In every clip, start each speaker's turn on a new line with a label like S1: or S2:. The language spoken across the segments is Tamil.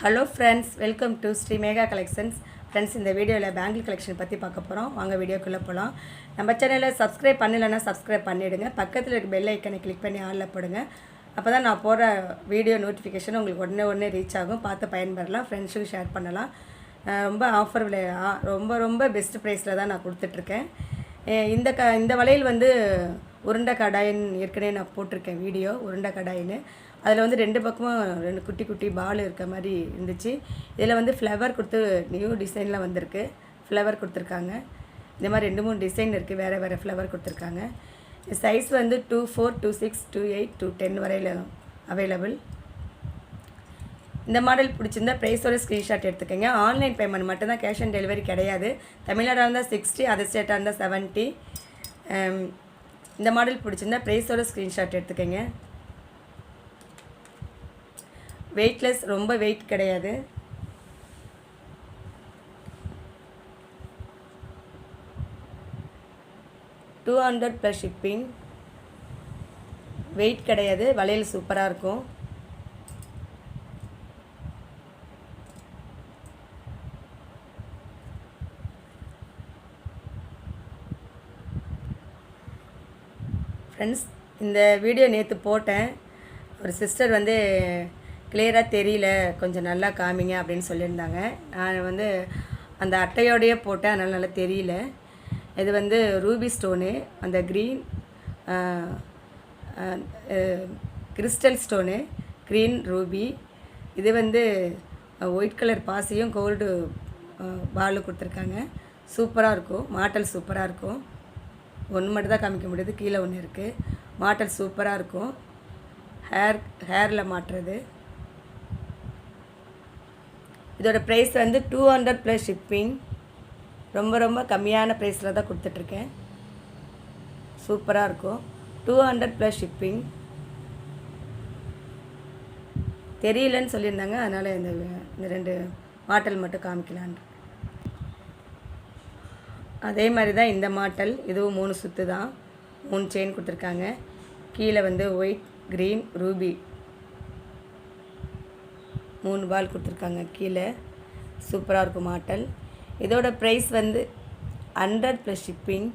S1: Hello friends, welcome to Shri Megha collections. Friends, இந்த வீடியோவில் பேங்கிள் கலெக்ஷன் பற்றி பார்க்க போகிறோம். வாங்க வீடியோக்குள்ளே போகலாம். நம்ம சேனலில் சப்ஸ்கிரைப் பண்ணலைன்னா சப்ஸ்கிரைப் பண்ணிவிடுங்க. பக்கத்தில் இருக்க பெல் ஐக்கனை கிளிக் பண்ணி ஆளில் போடுங்க. அப்போ தான் நான் போகிற வீடியோ நோட்டிஃபிகேஷன் உங்களுக்கு உடனே ரீச் ஆகும். பார்த்து பயன்பெறலாம், ஃப்ரெண்ட்ஸுக்கு ஷேர் பண்ணலாம். ரொம்ப ஆஃபர் விலை, ரொம்ப பெஸ்ட் ப்ரைஸில் தான் நான் கொடுத்துட்ருக்கேன். இந்த வளையல் வந்து உருண்டை கடாயின்னு ஏற்கனவே நான் போட்டிருக்கேன் வீடியோ. உருண்டை கடாயின்னு அதில் வந்து ரெண்டு பக்கமும் ரெண்டு குட்டி குட்டி பால் இருக்க மாதிரி இருந்துச்சு. இதில் வந்து ஃப்ளவர் கொடுத்து நியூ டிசைனில் வந்திருக்கு. ஃப்ளவர் கொடுத்துருக்காங்க. இந்த மாதிரி 2-3 டிசைன் இருக்குது. வேறு ஃப்ளவர் கொடுத்துருக்காங்க. சைஸ் வந்து 24, 26, 28, 210 வரையில் அவைலபிள். இந்த மாடல் பிடிச்சிருந்தா ப்ரைஸோட ஸ்க்ரீன்ஷாட் எடுத்துக்கோங்க. ஆன்லைன் பேமெண்ட் மட்டும்தான், கேஷ் ஆன் டெலிவரி கிடையாது. தமிழ்நாடாக இருந்தால் 60, அதர் ஸ்டேட்டாக இருந்தால் 70. இந்த மாடல் பிடிச்சிருந்தா ப்ரைஸோட ஸ்க்ரீன்ஷாட் எடுத்துக்கோங்க. வெயிட்லெஸ், ரொம்ப வெயிட் கிடையாது. $200 + ஷிப்பிங். வெயிட் கிடையாது. வளையல் சூப்பராக இருக்கும். ஃப்ரெண்ட்ஸ், இந்த வீடியோ நேற்று போட்டேன். ஒரு சிஸ்டர் வந்து கிளியராக தெரியல, கொஞ்சம் நல்லா காமிங்க அப்படின்னு சொல்லியிருந்தாங்க. நான் வந்து அந்த அட்டையோடையே போட்டேன், அதனால் நல்லா தெரியல. இது வந்து ரூபி ஸ்டோனு, அந்த green crystal stone, green Ruby. இது வந்து ஒயிட் கலர் பாசியும் கோல்டு பால் கொடுத்துருக்காங்க. சூப்பராக இருக்கும். மாட்டல் சூப்பராக இருக்கும். ஒன்று மட்டும் தான் காமிக்க முடியுது, கீழே ஒன்று இருக்குது. மாட்டல் சூப்பராக இருக்கும். ஹேரில் மாட்டுறது. இதோட ப்ரைஸ் வந்து $200 + ஷிப்பிங். ரொம்ப கம்மியான ப்ரைஸில் தான் கொடுத்துட்ருக்கேன். சூப்பராக இருக்கும். $200 + ஷிப்பிங். தெரியலன்னு சொல்லியிருந்தாங்க, அதனால் இந்த 2 மாட்டல் மட்டும் காமிக்கலான். அதே மாதிரி தான் இந்த மாட்டல். இதுவும் 3 சுற்று தான், 3 செயின் கொடுத்துருக்காங்க. கீழே வந்து ஒயிட், க்ரீன், ரூபி 3 பால் கொடுத்துருக்காங்க கீழே. சூப்பராக இருக்கும் மாட்டல். இதோட ப்ரைஸ் வந்து $100 + ஷிப்பிங்.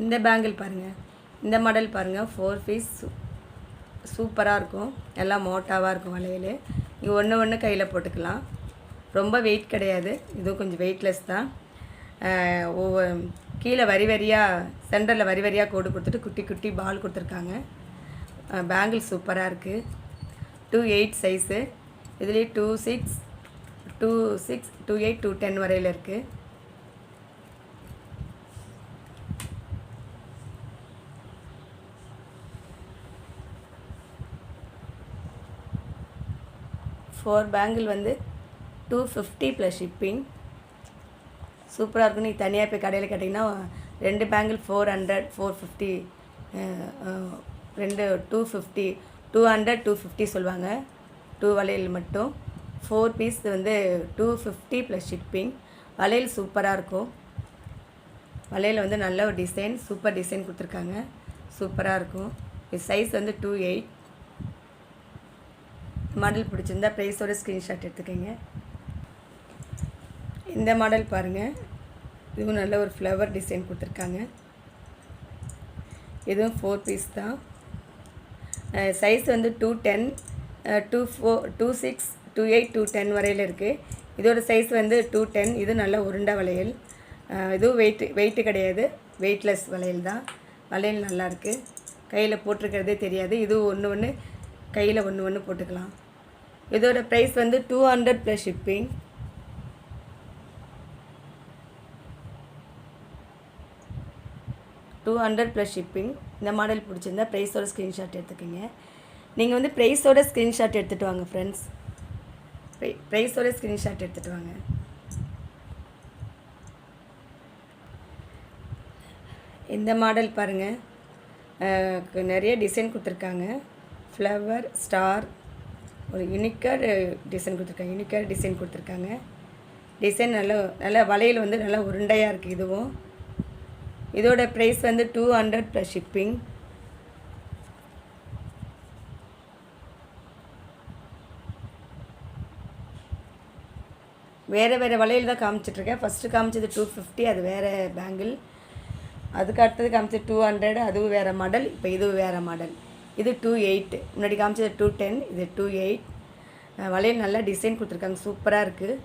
S1: இந்த பேங்கிள் பாருங்கள், இந்த மாடல் பாருங்கள். 4 பீஸ் சூப்பராக இருக்கும். எல்லாம் மோட்டாவாக இருக்கும் வளையல். இங்கே ஒன்று கையில் போட்டுக்கலாம். ரொம்ப வெயிட் கிடையாது. இதுவும் கொஞ்சம் வெயிட்லெஸ் தான். கீழே வரியாக சென்டரில் வரியாக கோடு கொடுத்துட்டு குட்டி குட்டி பால் கொடுத்துருக்காங்க. பேங்கிள் சூப்பராக இருக்குது. 28 சைஸு. இதுலேயே 26, 28, 210 வரையில் இருக்குது. ஃபோர் பேங்கிள் வந்து $250 + ஷிப்பிங். சூப்பராக இருக்கும். நீங்கள் தனியாக போய் கடையில் கேட்டிங்கன்னா 2 பேங்கிள் 400, 450, 250, 200, 250 சொல்லுவாங்க. 2 வளையல் மட்டும். 4 பீஸ் வந்து $250 + ஷிப்பிங். வளையல் சூப்பராக இருக்கும். வளையல் வந்து நல்ல ஒரு டிசைன், சூப்பர் டிசைன் கொடுத்துருக்காங்க. சூப்பராக இருக்கும். இது சைஸ் வந்து 28. மாடல் பிடிச்சிருந்தா ப்ரைஸோட ஸ்க்ரீன்ஷாட் எடுத்துக்கோங்க. இந்த மாடல் பாருங்கள். இதுவும் நல்ல ஒரு ஃப்ளவர் டிசைன் கொடுத்துருக்காங்க. இதுவும் 4 பீஸ் தான். சைஸ் வந்து 210, 24, 26, 28, 210 வரையில் இருக்குது. இதோட சைஸ் வந்து 210. இது நல்ல உருண்டை வளையல். இதுவும் வெயிட்டு கிடையாது. வெயிட்லெஸ் வளையல் தான். வளையல் நல்லாயிருக்கு. கையில் போட்டிருக்கிறதே தெரியாது. இது ஒன்று கையில் ஒன்று போட்டுக்கலாம். இதோட ப்ரைஸ் வந்து $200 + ஷிப்பிங். $200 + ஷிப்பிங். இந்த மாடல் பிடிச்சிருந்தா ப்ரைஸோட ஸ்க்ரீன்ஷாட் எடுத்துக்கோங்க. நீங்கள் வந்து ப்ரைஸோட ஸ்க்ரீன்ஷாட் எடுத்துகிட்டு வாங்க ஃப்ரெண்ட்ஸ். ப்ரைஸோட ஸ்க்ரீன்ஷாட் எடுத்துகிட்டு வாங்க. இந்த மாடல் பாருங்கள். நிறைய டிசைன் கொடுத்துருக்காங்க. ஃப்ளவர், ஸ்டார், ஒரு யூனிக்காக டிசைன் கொடுத்துருக்காங்க. டிசைன் நல்ல வளையல் வந்து நல்லா உருண்டையாக இருக்குது. இதுவும் இதோட ப்ரைஸ் வந்து 200 + ஷிப்பிங். வேறு வளையல் தான் காமிச்சிட்ருக்கேன். ஃபஸ்ட்டு காமிச்சது 250, அது வேறு பேங்கிள். அதுக்கு அடுத்தது காமிச்சது 200, அதுவும் வேறு மாடல். இப்போ இதுவும் வேறு மாடல். இது 28. முன்னாடி காமிச்சது 210, இது 28. வளையல் நல்லா டிசைன் கொடுத்துருக்காங்க, சூப்பராக இருக்குது.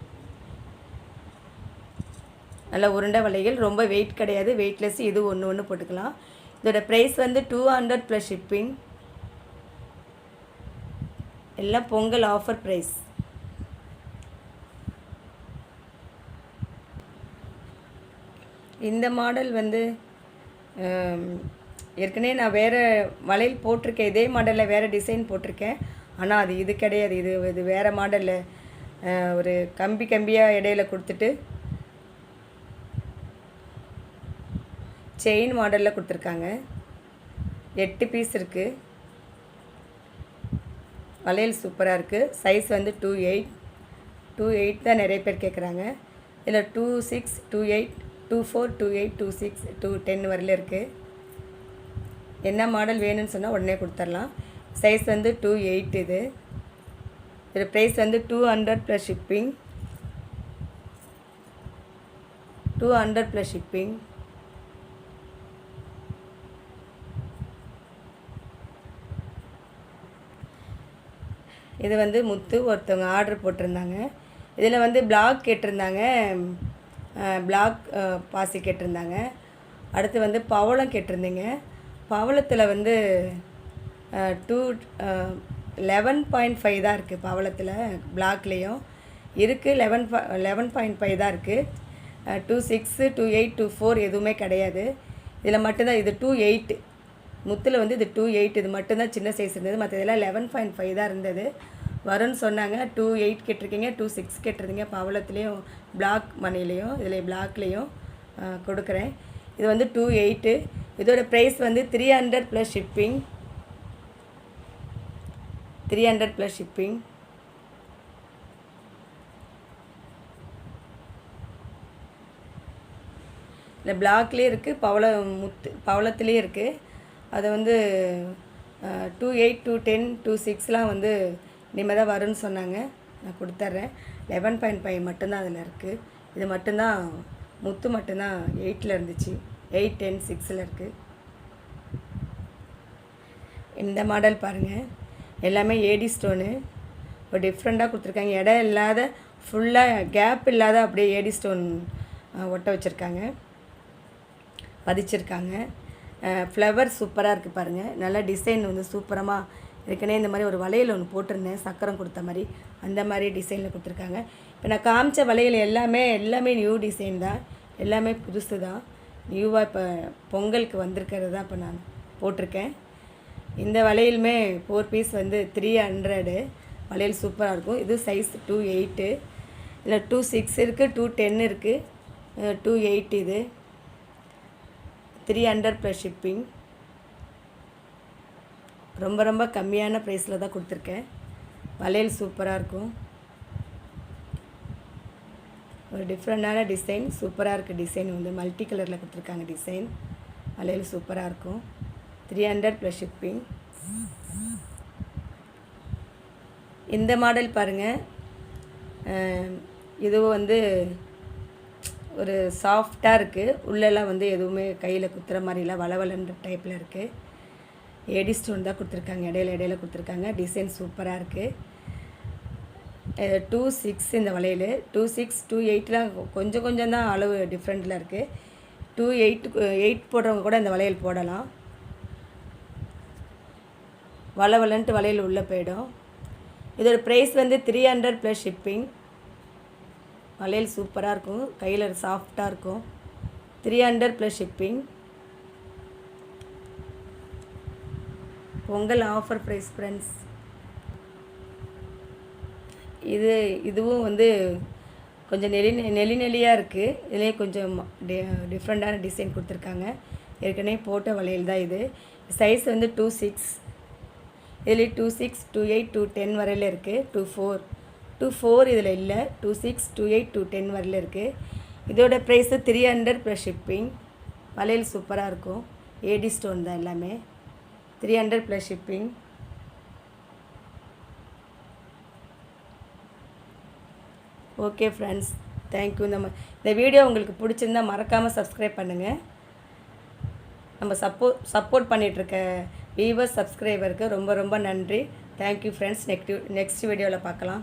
S1: நல்லா உருண்டை வளையல், ரொம்ப வெயிட் கிடையாது, வெயிட்லெஸ். இது ஒன்று போட்டுக்கலாம். இதோட ப்ரைஸ் வந்து 200 + ஷிப்பிங். எல்லாம் பொங்கல் ஆஃபர் ப்ரைஸ். இந்த மாடல் வந்து ஏற்கனவே நான் வேறு வளையல் போட்டிருக்கேன், இதே மாடலில் வேறு டிசைன் போட்டிருக்கேன். ஆனால் அது இது கிடையாது. இது வேறு மாடலில் ஒரு கம்பியாக இடையில கொடுத்துட்டு செயின் மாடலில் கொடுத்துருக்காங்க. 8 பீஸ் இருக்குது. வளையல் சூப்பராக இருக்குது. சைஸ் வந்து 28 தான் நிறைய பேர் கேட்குறாங்க. இதில் 26, 28, 24, 28, 26, 210 வரையில் இருக்குது. என்ன மாடல் வேணும்னு சொன்னால் உடனே கொடுத்துர்லாம். சைஸ் வந்து 28. இது ப்ரைஸ் வந்து 200 + ஷிப்பிங். 200 + ஷிப்பிங். இது வந்து முத்து ஒருத்தவங்க ஆர்டர் போட்டிருந்தாங்க. இதில் வந்து பிளாக் கேட்டிருந்தாங்க, பிளாக் பாசி கேட்டிருந்தாங்க. அடுத்து வந்து பவளம் கேட்டிருந்தீங்க. பவளத்தில் வந்து 11.5 தான் இருக்குது. பவளத்தில் பிளாக்லேயும் இருக்குது. 11.5 தான் இருக்குது. 26, 28, 24 எதுவுமே கிடையாது. இதில் மட்டும்தான் இது 28. முத்தில் வந்து இது 28. இது மட்டும்தான் சின்ன சைஸ் இருந்தது. மற்ற இதெல்லாம் 11.5 தான் இருந்தது. வரும்னு சொன்னாங்க. 28 கேட்டிருக்கீங்க, 26 கேட்டிருந்தீங்க. பவளத்துலேயும் பிளாக் மணிலையும் இதில் பிளாக்லேயும் கொடுக்குறேன். இது வந்து 28. இதோட ப்ரைஸ் வந்து 300 + ஷிப்பிங். 300 + ஷிப்பிங். இல்லை பிளாக்லேயே இருக்குது, பவளத்துலேயே இருக்குது. அது வந்து 28, 210, 26லாம் வந்து இனிமேல் தான் வரும்னு சொன்னாங்க. நான் கொடுத்துட்றேன். 11.5 மட்டும்தான் அதில் இருக்குது. இது மட்டும்தான் முத்து மட்டும்தான் 8ல் இருந்துச்சு. 8, 10, 6ல் இருக்குது. இந்த மாடல் பாருங்கள், எல்லாமே ஏடி ஸ்டோனு. ஒரு டிஃப்ரெண்ட்டாக கொடுத்துருக்காங்க. இடம் இல்லாத, ஃபுல்லாக கேப் இல்லாத அப்படியே ஏடி ஸ்டோன் ஒட்ட வச்சுருக்காங்க, பதிச்சிருக்காங்க. ஃப்ளவர் சூப்பராக இருக்குது பாருங்கள். நல்லா டிசைன் வந்து சூப்பரமாக ஏற்கனவே இந்த மாதிரி ஒரு வளையல் ஒன்று போட்டிருந்தேன், சக்கரம் கொடுத்த மாதிரி. அந்த மாதிரி டிசைனில் கொடுத்துருக்காங்க. இப்போ நான் காமிச்ச வளையல் எல்லாமே நியூ டிசைன் தான், எல்லாமே புதுசு தான். நியூவாக இப்போ பொங்கலுக்கு வந்திருக்கிறது தான் இப்போ நான் போட்டிருக்கேன். இந்த வளையலுமே 4 பீஸ் வந்து 300. வளையல் சூப்பராக இருக்கும். இது சைஸ் 28. இதில் 26 இருக்குது, 210 இருக்குது, 28. இது 300 + ஷிப்பிங். ரொம்ப கம்மியான ப்ரைஸில் தான் கொடுத்துருக்கேன். வளையல் சூப்பராக இருக்கும். ஒரு டிஃப்ரெண்டான டிசைன், சூப்பராக இருக்குது. டிசைன் வந்து மல்டி கலரில் கொடுத்துருக்காங்க. டிசைன் வளையல் சூப்பராக இருக்கும். 300 + ஷிப்பிங். இந்த மாடல் பாருங்கள். இதுவும் வந்து ஒரு சாஃப்டாக இருக்குது. உள்ளெல்லாம் வந்து எதுவுமே கையில் குத்துற மாதிரிலாம் வளவலன்ற டைப்பில் இருக்குது. ஏடி ஸ்டோன் தான் கொடுத்துருக்காங்க, இடையில கொடுத்துருக்காங்க. டிசைன் சூப்பராக இருக்குது. 26 இந்த வளையல். 26, 28லாம் கொஞ்சம் தான் அளவு டிஃப்ரெண்ட்டில் இருக்குது. 8 போடுறவங்க கூட இந்த வளையல் போடலாம். வளவலன்ட்டு வளையல் உள்ளே போயிடும். இதோட ப்ரைஸ் வந்து 300 + ஷிப்பிங். வளையல் சூப்பராக இருக்கும், கையில் சாஃப்டாக இருக்கும். 300 + shipping. Pongal offer price friends. இதுவும் வந்து கொஞ்சம் நெளியாக இருக்குது. இதுலேயே கொஞ்சம் டிஃப்ரெண்ட்டான டிசைன் கொடுத்துருக்காங்க. ஏற்கனவே போட்ட வளையல் தான் இது. சைஸ் வந்து 26. இதுலேயே 26, 28, 210 வரையில் இருக்குது. 24, 24 இதில் இல்லை, 26, 28, 210 வரல இருக்குது. இதோட ப்ரைஸு 300 ப்ளஸ் ஷிப்பிங். வளையல் சூப்பராக இருக்கும். ஏடி ஸ்டோன் தான் எல்லாமே. 300 plus shipping. Okay friends, thank you. இந்த வீடியோ உங்களுக்கு பிடிச்சிருந்தால் மறக்காமல் சப்ஸ்கிரைப் பண்ணுங்கள். நம்ம சப்போர்ட் பண்ணிகிட்ருக்க வியூவர்ஸ், சப்ஸ்கிரைபருக்கு ரொம்ப ரொம்ப நன்றி. Thank you friends. நெக்ஸ்ட் வீடியோவில் பார்க்கலாம்.